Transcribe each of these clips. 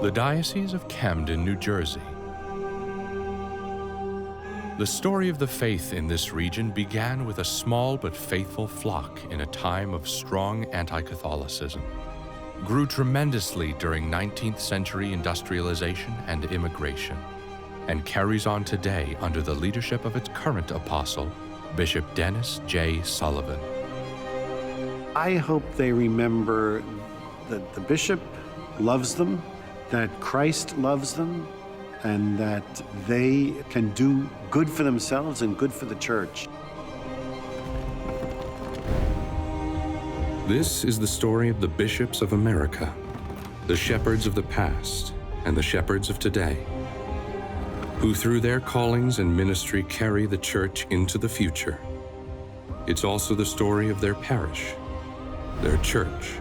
The Diocese of Camden, New Jersey. The story of the faith in this region began with a small but faithful flock in a time of strong anti-Catholicism, grew tremendously during 19th century industrialization and immigration, and carries on today under the leadership of its current apostle, Bishop Dennis J. Sullivan. I hope they remember that the bishop loves them, that Christ loves them, and that they can do good for themselves and good for the church. This is the story of the bishops of America, the shepherds of the past and the shepherds of today, who through their callings and ministry carry the church into the future. It's also the story of their parish, their church,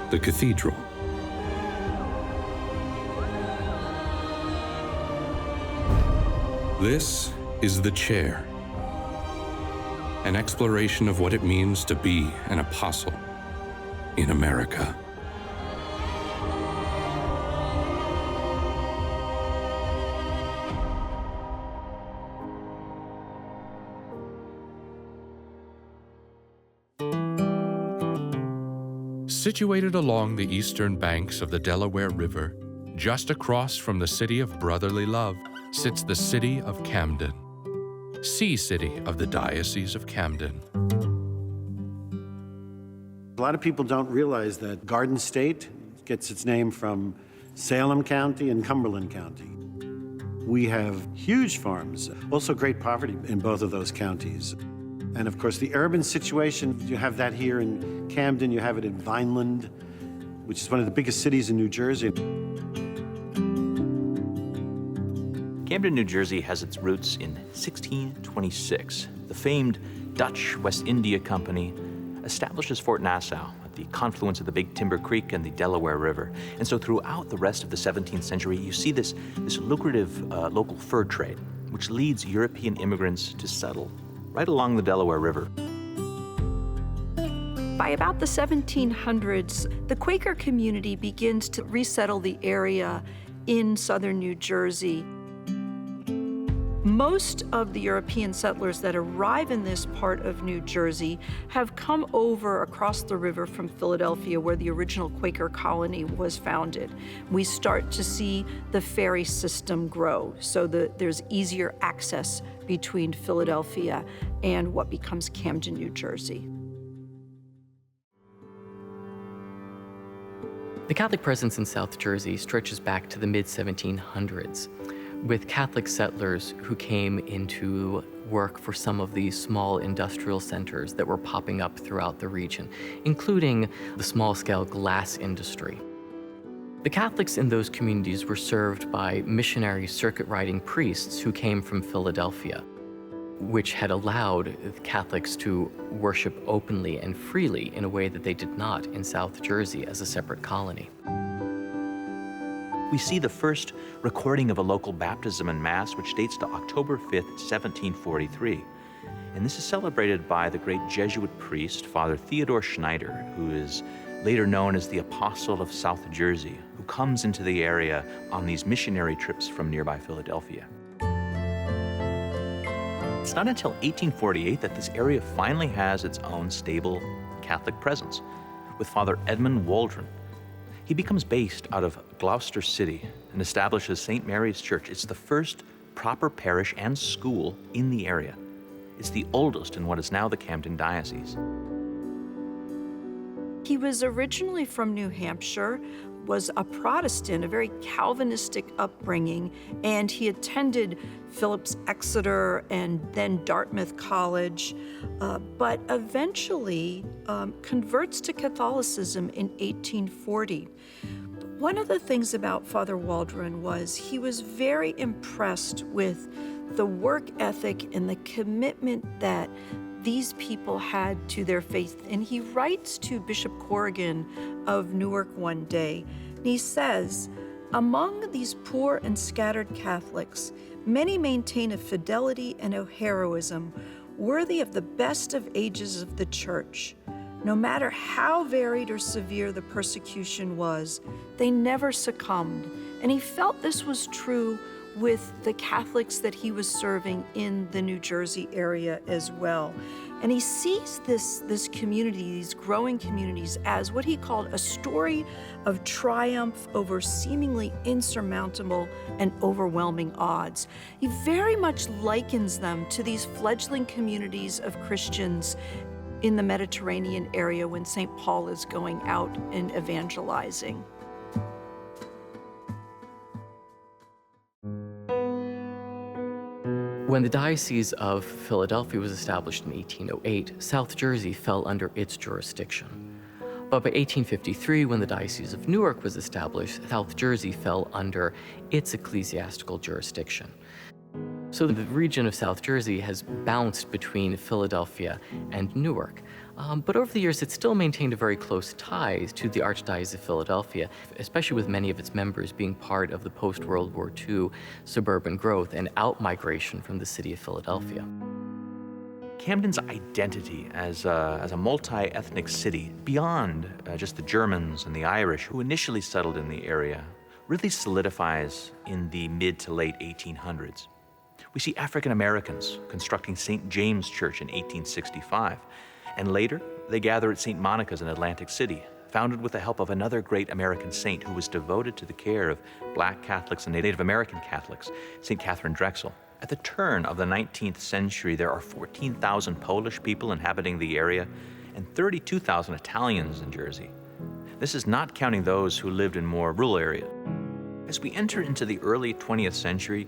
the cathedral. This is The Chair, an exploration of what it means to be an apostle in America. Situated along the eastern banks of the Delaware River, just across from the city of brotherly love, sits the city of Camden, sea city of the Diocese of Camden. A lot of people don't realize that Garden State gets its name from Salem County and Cumberland County. We have huge farms, also great poverty in both of those counties. And of course, the urban situation, you have that here in Camden, you have it in Vineland, which is one of the biggest cities in New Jersey. Camden, New Jersey has its roots in 1626. The famed Dutch West India Company establishes Fort Nassau at the confluence of the Big Timber Creek and the Delaware River. And so throughout the rest of the 17th century, you see this lucrative local fur trade, which leads European immigrants to settle right along the Delaware River. By about the 1700s, the Quaker community begins to resettle the area in southern New Jersey. Most of the European settlers that arrive in this part of New Jersey have come over across the river from Philadelphia, where the original Quaker colony was founded. We start to see the ferry system grow, so there's easier access between Philadelphia and what becomes Camden, New Jersey. The Catholic presence in South Jersey stretches back to the mid-1700s, with Catholic settlers who came into work for some of these small industrial centers that were popping up throughout the region, including the small-scale glass industry. The Catholics in those communities were served by missionary circuit-riding priests who came from Philadelphia, which had allowed Catholics to worship openly and freely in a way that they did not in South Jersey as a separate colony. We see the first recording of a local baptism and mass, which dates to October 5th, 1743. And this is celebrated by the great Jesuit priest, Father Theodore Schneider, who is later known as the Apostle of South Jersey, who comes into the area on these missionary trips from nearby Philadelphia. It's not until 1848 that this area finally has its own stable Catholic presence, with Father Edmund Waldron. He becomes based out of Gloucester City and establishes St. Mary's Church. It's the first proper parish and school in the area. It's the oldest in what is now the Camden Diocese. He was originally from New Hampshire, was a Protestant, a very Calvinistic upbringing, and he attended Phillips Exeter and then Dartmouth College, but eventually converts to Catholicism in 1840. One of the things about Father Waldron was he was very impressed with the work ethic and the commitment that these people had to their faith. And he writes to Bishop Corrigan of Newark one day, and he says, "Among these poor and scattered Catholics, many maintain a fidelity and a heroism worthy of the best of ages of the Church. no matter how varied or severe the persecution was, they never succumbed. And he felt this was true with the Catholics that he was serving in the New Jersey area as well. And he sees this community, these growing communities, as what he called a story of triumph over seemingly insurmountable and overwhelming odds. He very much likens them to these fledgling communities of Christians in the Mediterranean area when St. Paul is going out and evangelizing. When the Diocese of Philadelphia was established in 1808, South Jersey fell under its jurisdiction. But by 1853, when the Diocese of Newark was established, South Jersey fell under its ecclesiastical jurisdiction. So the region of South Jersey has bounced between Philadelphia and Newark. But over the years, it's still maintained a very close ties to the Archdiocese of Philadelphia, especially with many of its members being part of the post-World War II suburban growth and out-migration from the city of Philadelphia. Camden's identity as a multi-ethnic city, beyond just the Germans and the Irish who initially settled in the area, really solidifies in the mid to late 1800s. We see African Americans constructing St. James Church in 1865, and later they gather at St. Monica's in Atlantic City, founded with the help of another great American saint who was devoted to the care of Black Catholics and Native American Catholics, St. Catherine Drexel. At the turn of the 19th century, there are 14,000 Polish people inhabiting the area and 32,000 Italians in Jersey. This is not counting those who lived in more rural areas. As we enter into the early 20th century,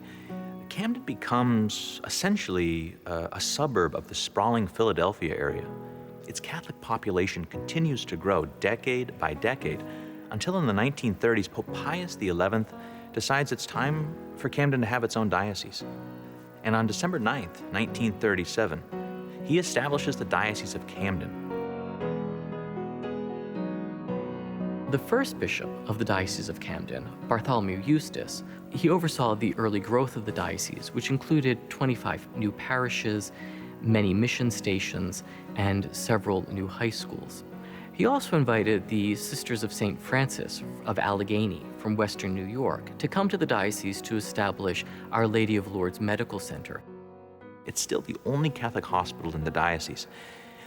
Camden becomes essentially a suburb of the sprawling Philadelphia area. Its Catholic population continues to grow decade by decade until in the 1930s, Pope Pius XI decides it's time for Camden to have its own diocese. And on December 9th, 1937, he establishes the Diocese of Camden. The first bishop of the Diocese of Camden, Bartholomew Eustace, he oversaw the early growth of the diocese, which included 25 new parishes, many mission stations, and several new high schools. He also invited the Sisters of St. Francis of Allegheny from Western New York to come to the diocese to establish Our Lady of Lourdes Medical Center. It's still the only Catholic hospital in the diocese.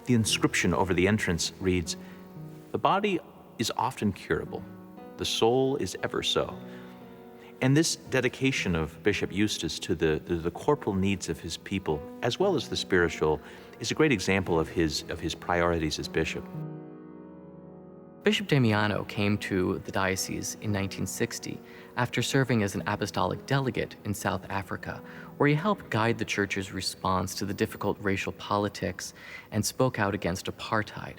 The inscription over the entrance reads, "The body is often curable, the soul is ever so." And this dedication of Bishop Eustace to the corporal needs of his people, as well as the spiritual, is a great example of his priorities as bishop. Bishop Damiano came to the diocese in 1960 after serving as an apostolic delegate in South Africa, where he helped guide the church's response to the difficult racial politics and spoke out against apartheid.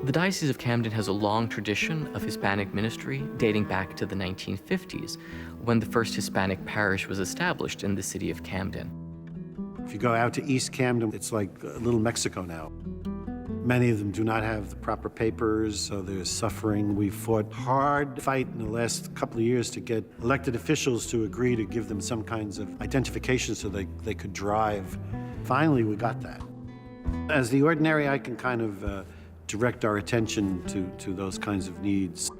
The Diocese of Camden has a long tradition of Hispanic ministry dating back to the 1950s, when the first Hispanic parish was established in the city of Camden. If you go out to East Camden, it's like little Mexico now. Many of them do not have the proper papers, so there's suffering. We fought hard fight in the last couple of years to get elected officials to agree to give them some kinds of identification so they could drive. Finally, we got that. As the ordinary, I can kind of direct our attention to those kinds of needs.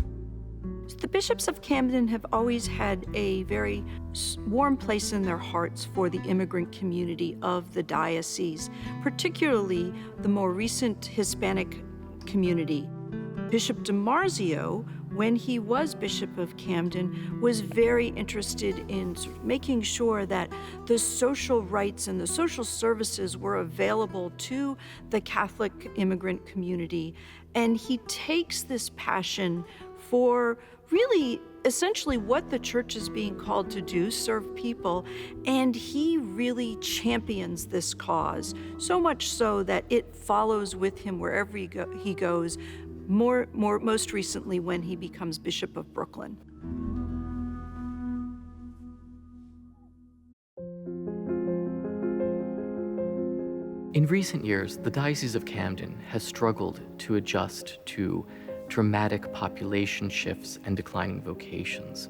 The bishops of Camden have always had a very warm place in their hearts for the immigrant community of the diocese, particularly the more recent Hispanic community. Bishop DiMarzio, when he was Bishop of Camden, was very interested in making sure that the social rights and the social services were available to the Catholic immigrant community. And he takes this passion for really essentially what the church is being called to do, serve people, and he really champions this cause, so much so that it follows with him wherever he goes, most recently when he becomes Bishop of Brooklyn. In recent years, the Diocese of Camden has struggled to adjust to dramatic population shifts and declining vocations.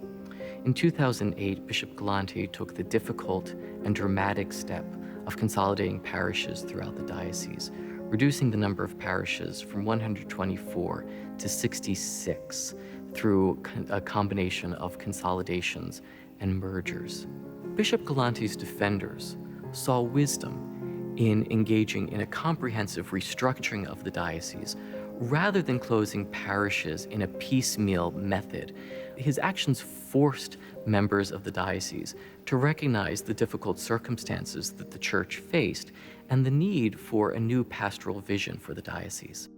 In 2008, Bishop Galante took the difficult and dramatic step of consolidating parishes throughout the diocese, reducing the number of parishes from 124 to 66 through a combination of consolidations and mergers. Bishop Galanti's defenders saw wisdom in engaging in a comprehensive restructuring of the diocese rather than closing parishes in a piecemeal method. His actions forced members of the diocese to recognize the difficult circumstances that the church faced and the need for a new pastoral vision for the diocese.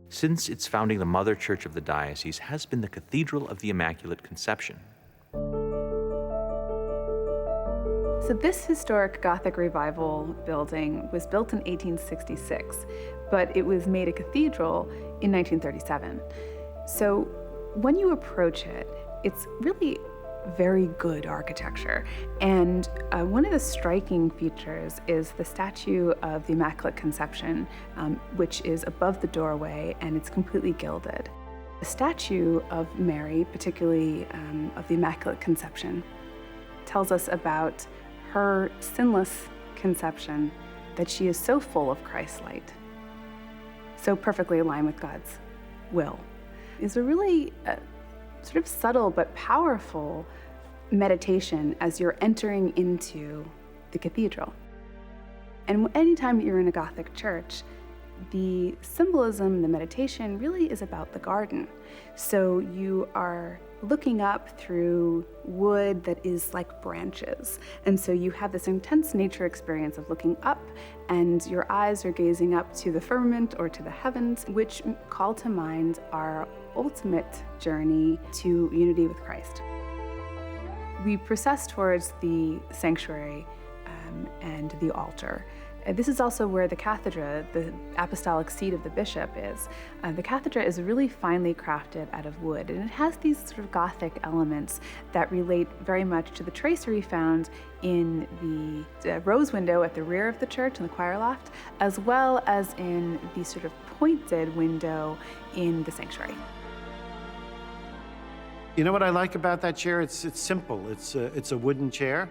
Since its founding, the mother church of the diocese has been the Cathedral of the Immaculate Conception. So this historic Gothic Revival building was built in 1866, but it was made a cathedral in 1937. So when you approach it, it's really very good architecture. And one of the striking features is the statue of the Immaculate Conception, which is above the doorway, and it's completely gilded. The statue of Mary, particularly of the Immaculate Conception, tells us about her sinless conception, that she is so full of Christ's light, so perfectly aligned with God's will. Is a really sort of subtle but powerful meditation as you're entering into the cathedral. And anytime you're in a Gothic church, the symbolism, the meditation really is about the garden. So you are looking up through wood that is like branches. And so you have this intense nature experience of looking up, and your eyes are gazing up to the firmament or to the heavens, which call to mind our ultimate journey to unity with Christ. We process towards the sanctuary and the altar. This is also where the cathedra, the apostolic seat of the bishop, is. The cathedra is really finely crafted out of wood, and it has these sort of Gothic elements that relate very much to the tracery found in the rose window at the rear of the church in the choir loft, as well as in the sort of pointed window in the sanctuary. You know what I like about that chair? It's simple. It's a wooden chair,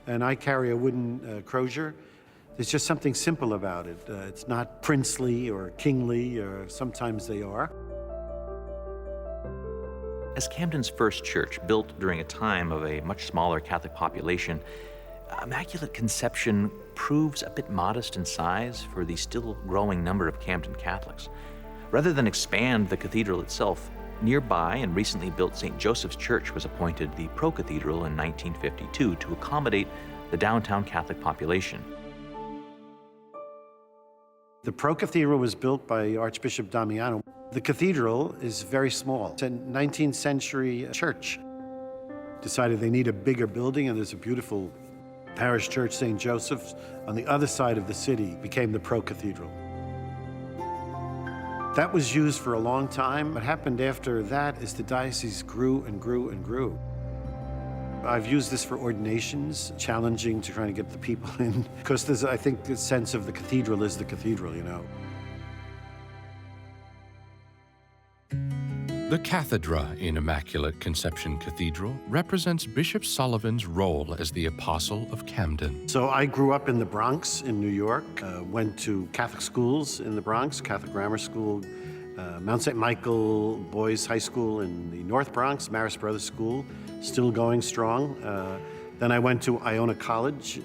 and I carry a wooden crozier. There's just something simple about it. It's not princely or kingly, or sometimes they are. As Camden's first church, built during a time of a much smaller Catholic population, Immaculate Conception proves a bit modest in size for the still growing number of Camden Catholics. Rather than expand the cathedral itself, nearby and recently built St. Joseph's Church was appointed the pro-cathedral in 1952 to accommodate the downtown Catholic population. The pro-cathedral was built by Archbishop Damiano. The cathedral is very small. It's a 19th century church. Decided they need a bigger building, and there's a beautiful parish church, St. Joseph's, on the other side of the city, became the pro-cathedral. That was used for a long time. What happened after that is the diocese grew and grew and grew. I've used this for ordinations, challenging to try to get the people in, because there's, I think, the sense of the cathedral is the cathedral, you know. The cathedra in Immaculate Conception Cathedral represents Bishop Sullivan's role as the Apostle of Camden. So I grew up in the Bronx in New York, went to Catholic schools in the Bronx, Catholic Grammar School, Mount St. Michael Boys High School in the North Bronx, Marist Brothers School, still going strong. Then I went to Iona College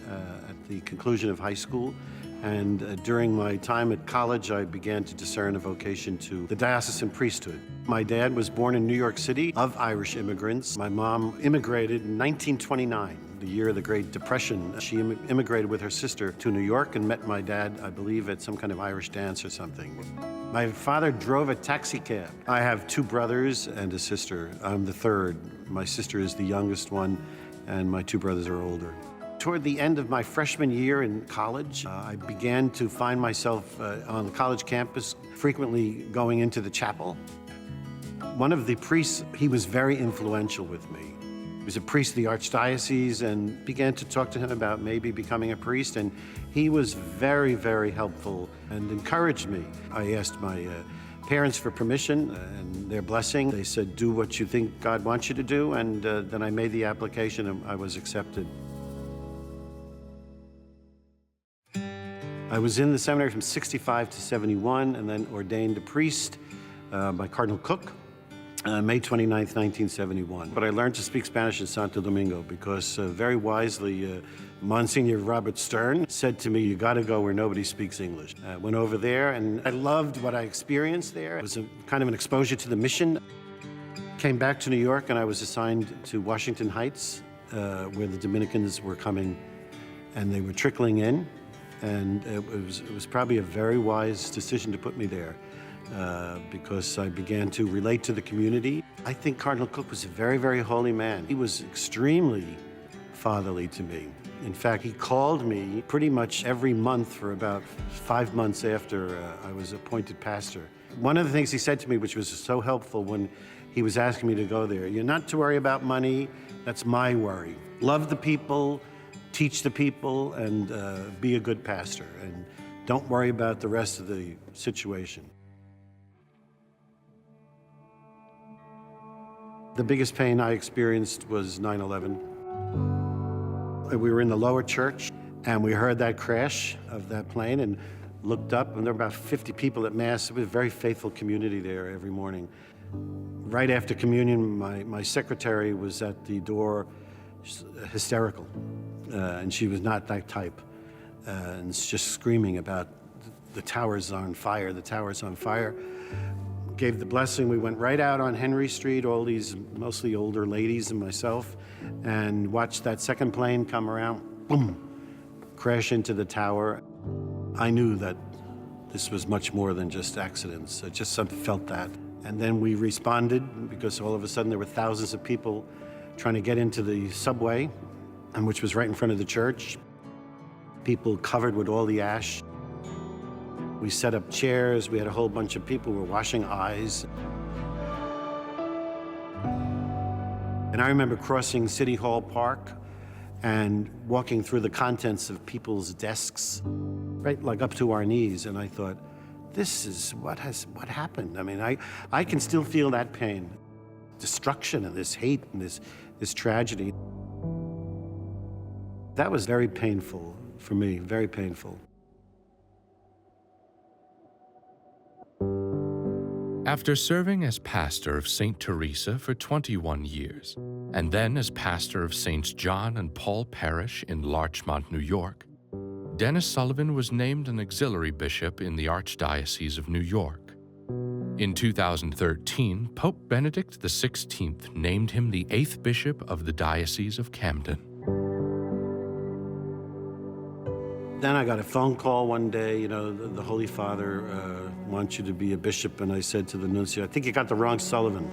at the conclusion of high school. And during my time at college, I began to discern a vocation to the diocesan priesthood. My dad was born in New York City of Irish immigrants. My mom immigrated in 1929, the year of the Great Depression. She immigrated with her sister to New York and met my dad, I believe, at some kind of Irish dance or something. My father drove a taxi cab. I have two brothers and a sister. I'm the third. My sister is the youngest one, and my two brothers are older. Toward the end of my freshman year in college, I began to find myself on the college campus, frequently going into the chapel. One of the priests, he was very influential with me. He was a priest of the Archdiocese, and began to talk to him about maybe becoming a priest, and he was very, very helpful and encouraged me. I asked my parents for permission and their blessing. They said, do what you think God wants you to do, and then I made the application and I was accepted. I was in the seminary from 65 to 71 and then ordained a priest by Cardinal Cook, May 29th, 1971. But I learned to speak Spanish in Santo Domingo because very wisely, Monsignor Robert Stern said to me, you gotta go where nobody speaks English. I went over there and I loved what I experienced there. It was kind of an exposure to the mission. Came back to New York and I was assigned to Washington Heights, where the Dominicans were coming and they were trickling in. And it was probably a very wise decision to put me there because I began to relate to the community. I think Cardinal Cook was a very, very holy man. He was extremely fatherly to me. In fact, he called me pretty much every month for about 5 months after I was appointed pastor. One of the things he said to me, which was so helpful when he was asking me to go there, you're not to worry about money, that's my worry. Love the people, teach the people, and be a good pastor. And don't worry about the rest of the situation. The biggest pain I experienced was 9/11. We were in the lower church, and we heard that crash of that plane and looked up, and there were about 50 people at Mass. It was a very faithful community there every morning. Right after communion, my secretary was at the door, hysterical, and she was not that type, and just screaming about the tower's on fire, the tower's on fire. Gave the blessing. We went right out on Henry Street, all these mostly older ladies and myself, and watched that second plane come around, boom, crash into the tower. I knew that this was much more than just accidents. I just felt that. And then we responded because all of a sudden there were thousands of people trying to get into the subway, and which was right in front of the church. People covered with all the ash. We set up chairs. We had a whole bunch of people who were washing eyes. And I remember crossing City Hall Park and walking through the contents of people's desks, right, like up to our knees. And I thought, this is what happened. I mean, I can still feel that pain, destruction and this hate and this tragedy. That was very painful for me, very painful. After serving as pastor of St. Teresa for 21 years, and then as pastor of Saints John and Paul Parish in Larchmont, New York, Dennis Sullivan was named an auxiliary bishop in the Archdiocese of New York. In 2013, Pope Benedict XVI named him the 8th bishop of the Diocese of Camden. Then I got a phone call one day, you know, the Holy Father wants you to be a bishop. And I said to the nuncio, I think you got the wrong Sullivan,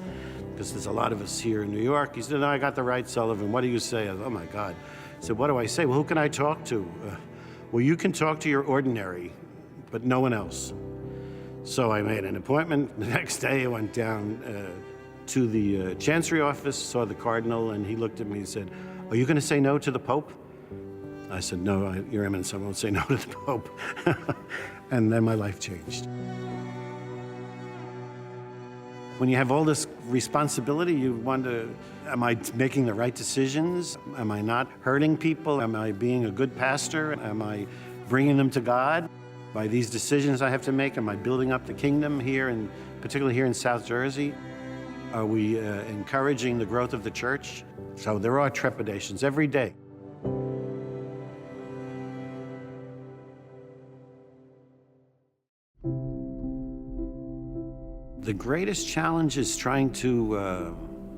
because there's a lot of us here in New York. He said, no, I got the right Sullivan. What do you say? I said, oh my God. I said, what do I say? Well, who can I talk to? Well, you can talk to your ordinary, but no one else. So I made an appointment. The next day I went down to the Chancery office, saw the Cardinal, and he looked at me and said, are you going to say no to the Pope? I said, no, Your Eminence, I won't say no to the Pope. And then my life changed. When you have all this responsibility, you wonder, am I making the right decisions? Am I not hurting people? Am I being a good pastor? Am I bringing them to God? By these decisions I have to make, am I building up the kingdom here, and particularly here in South Jersey? Are we encouraging the growth of the church? So there are trepidations every day. The greatest challenge is trying to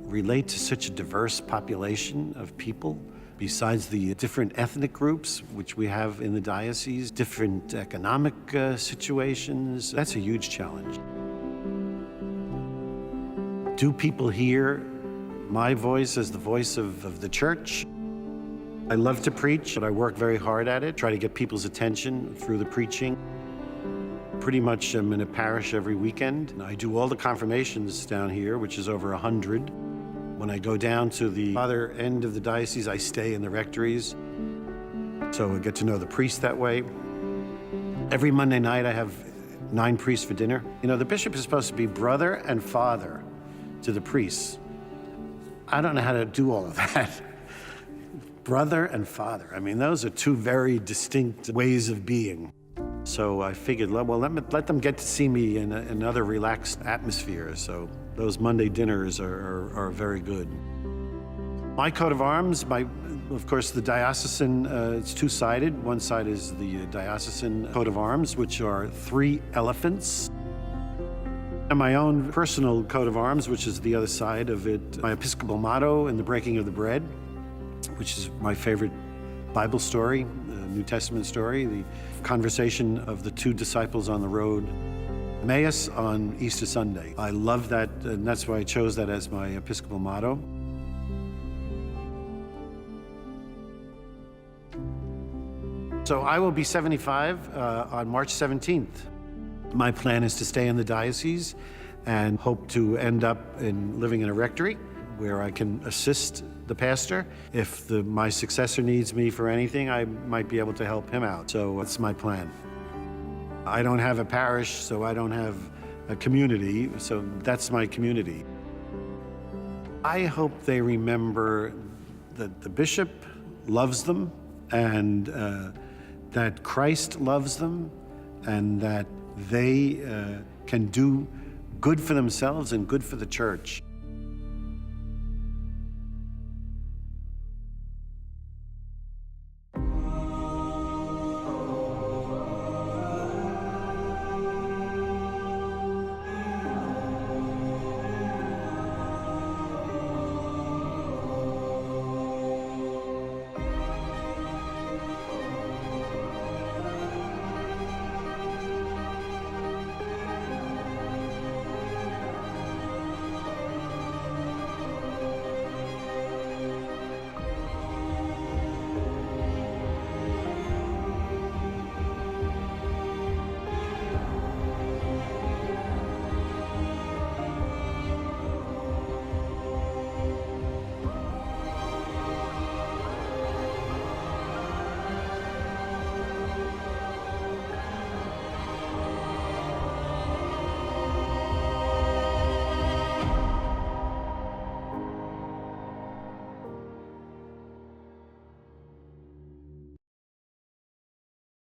relate to such a diverse population of people, besides the different ethnic groups which we have in the diocese, different economic situations. That's a huge challenge. Do people hear my voice as the voice of the church? I love to preach, but I work very hard at it, try to get people's attention through the preaching. Pretty much I'm in a parish every weekend. I do all the confirmations down here, which is over 100. When I go down to the other end of the diocese, I stay in the rectories. So I get to know the priest that way. Every Monday night I have 9 priests for dinner. You know, the bishop is supposed to be brother and father to the priests. I don't know how to do all of that. Brother and father. I mean, those are 2 very distinct ways of being. So I figured, well, let them get to see me in another relaxed atmosphere. So those Monday dinners are very good. My coat of arms, of course, the diocesan, it's two-sided. One side is the diocesan coat of arms, which are 3 elephants. And my own personal coat of arms, which is the other side of it, my Episcopal motto and the breaking of the bread, which is my favorite Bible story, New Testament story, the conversation of the 2 disciples on the road, Emmaus on Easter Sunday. I love that, and that's why I chose that as my Episcopal motto. So I will be 75 on March 17th. My plan is to stay in the diocese and hope to end up living in a rectory where I can assist the pastor. If my successor needs me for anything, I might be able to help him out. So that's my plan. I don't have a parish, so I don't have a community, so that's my community. I hope they remember that the bishop loves them and that Christ loves them and that they can do good for themselves and good for the church.